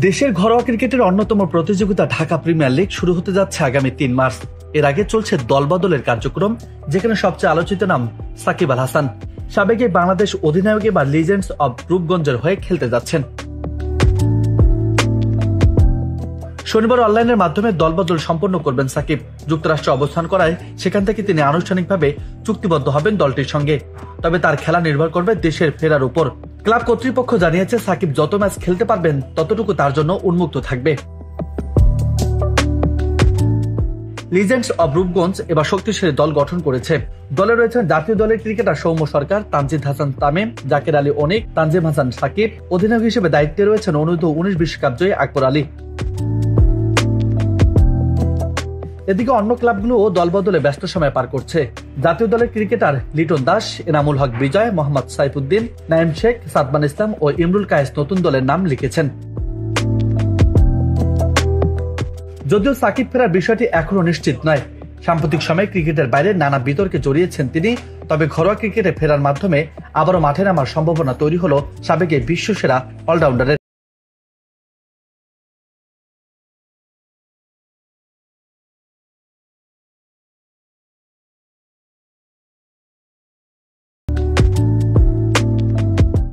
দেশের ঘরোয়া ক্রিকেটের অন্যতম প্রতিযোগিতা ঢাকা প্রিমিয়ার লিগ শুরু হতে যাচ্ছে আগামী ৩ মার্চ। এর আগে চলছে দলবদলের কার্যক্রম, যেখানে সবচেয়ে আলোচিত নাম সাকিব আল হাসান। সাবেক বাংলাদেশ অধিনায়ক এবার লিজেন্ডস অব রূপগঞ্জের হয়ে খেলতে যাচ্ছেন। শনিবার অনলাইনের মাধ্যমে দলবদল সম্পন্ন করবেন সাকিব। যুক্তরাষ্ট্রে অবস্থান করায় সেখান থেকে তিনি আনুষ্ঠানিকভাবে চুক্তিবদ্ধ হবেন দলটির সঙ্গে। তবে তার খেলা নির্ভর করবে দেশের ফেরার উপর। ক্লাব কর্তৃপক্ষ জানিয়েছে, সাকিব যত ম্যাচ খেলতে পারবেন ততটুকু তার জন্য উন্মুক্ত থাকবে। লিজেন্ডস অব রূপগঞ্জ এবার শক্তিশালী দল গঠন করেছে। দলে রয়েছেন জাতীয় দলের ক্রিকেটার সৌম্য সরকার, তানজিদ হাসান তামিম, জাকের আলী অনিক, তানজিম হাসান সাকিব। অধিনায়ক হিসেবে দায়িত্বে রয়েছেন অনূর্ধ্ব-19 বিশ্বকাপ জয়ী আকবর আলী। এদিকে অন্য ক্লাবগুলোও দলবদলে ব্যস্ত সময় পার করছে। জাতীয় দলের ক্রিকেটার লিটন দাস, এনামুল হক বিজয়, মোহাম্মদ সাইফুদ্দিন, নাইম শেখ, সাদমান ইসলাম ও ইমরুল কায়েস নতুন দলের নাম লিখেছেন। যদিও সাকিব ফেরার বিষয়টি এখনো নিশ্চিত নয়। সাম্প্রতিক সময়ে ক্রিকেটের বাইরে নানা বিতর্কে জড়িয়েছেন তিনি। তবে ঘরোয়া ক্রিকেটে ফেরার মাধ্যমে আবারও মাঠে নামার সম্ভাবনা তৈরি হলো সাবেক বিশ্বসেরা অলরাউন্ডারের।